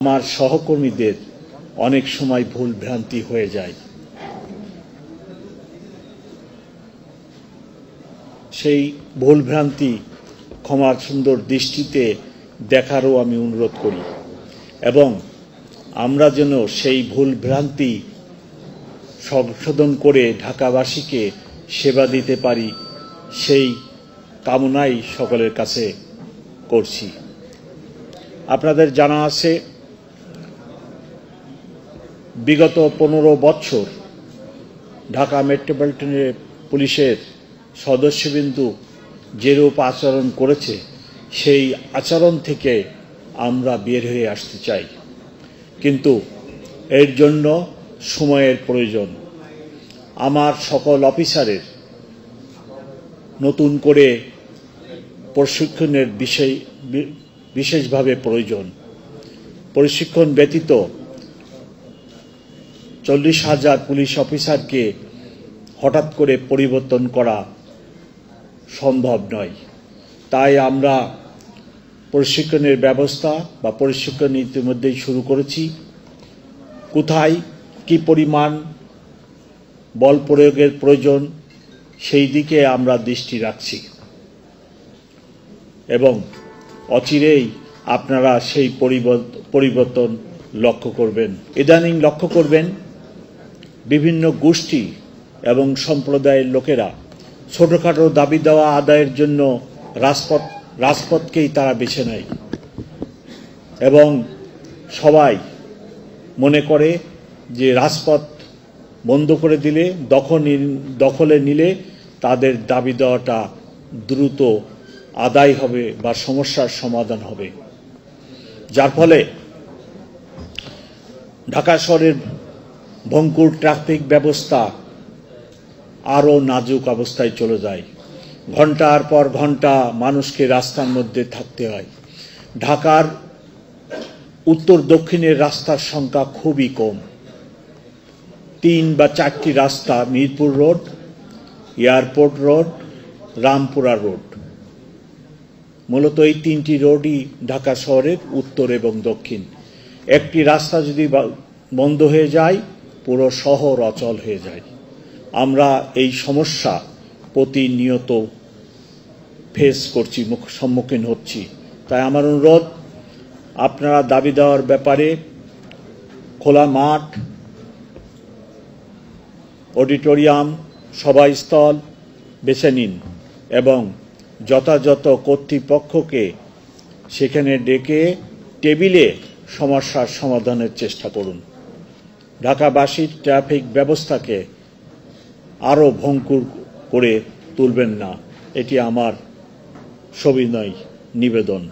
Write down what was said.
আমার সহকর্মীদের অনেক সময় ভুল ভ্রান্তি হয়ে যায়। সেই ভুল ভ্রান্তি ক্ষমার সুন্দর দৃষ্টিতে দেখারও আমি অনুরোধ করি এবং আমরা যেন সেই ভুল ভ্রান্তি সংশোধন করে ঢাকাবাসীকে সেবা দিতে পারি সেই কামনাই সকলের কাছে করছি। আপনাদের জানা আছে বিগত 15 বছর ঢাকা মেট্রোপলিটনের পুলিশের সদস্যবৃন্দু যেরূপ আচরণ করেছে সেই আচরণ থেকে আমরা বের হয়ে আসতে চাই, কিন্তু এর জন্য সময়ের প্রয়োজন। আমার সকল অফিসারের নতুন করে প্রশিক্ষণের বিশেষভাবে প্রয়োজন। প্রশিক্ষণ ব্যতীত 40,000 পুলিশ অফিসারকে হঠাৎ করে পরিবর্তন করা সম্ভব নয়। তাই আমরা প্রশিক্ষণের ব্যবস্থা বা প্রশিক্ষণ ইতিমধ্যেই শুরু করেছি। কোথায় কি পরিমাণ বল প্রয়োগের প্রয়োজন সেই দিকে আমরা দৃষ্টি রাখছি এবং অচিরেই আপনারা সেই পরিবর্তন লক্ষ্য করবেন। ইদানিং লক্ষ্য করবেন বিভিন্ন গোষ্ঠী এবং সম্প্রদায়ের লোকেরা ছোটখাটো দাবি দেওয়া আদায়ের জন্য রাজপথকেই তারা বেছে নেয় এবং সবাই মনে করে যে রাজপথ বন্ধ করে দিলে, দখলে নিলে তাদের দাবি দেওয়াটা দ্রুত আদায় হবে বা সমস্যার সমাধান হবে, যার ফলে ঢাকা শহরের ভঙ্গুর ট্রাফিক ব্যবস্থা আরও নাজুক অবস্থায় চলে যায়। ঘন্টার পর ঘন্টা মানুষকে রাস্তার মধ্যে থাকতে হয়। ঢাকার উত্তর দক্ষিণের রাস্তার সংখ্যা খুবই কম। 3 বা 4টি রাস্তা, Mirpur road, airport road, Rampura road, মূলত এই 3টি রোডই ঢাকা শহরের উত্তর এবং দক্ষিণ। একটি রাস্তা যদি বন্ধ হয়ে যায় পুরো শহর অচল হয়ে যায়। আমরা এই সমস্যা প্রতিনিয়ত ফেস করছি, সম্মুখীন হচ্ছি। তাই আমার অনুরোধ, আপনারা দাবি দেওয়ার ব্যাপারে খোলা মাঠ, অডিটোরিয়াম, সভাস্থল বেছে নিন এবং যথাযথ কর্তৃপক্ষকে সেখানে ডেকে টেবিলে সমস্যার সমাধানের চেষ্টা করুন। ঢাকাবাসীর ট্রাফিক ব্যবস্থাকে আরও ভঙ্গুর করে তুলবেন না, এটি আমার সবিনয় নিবেদন।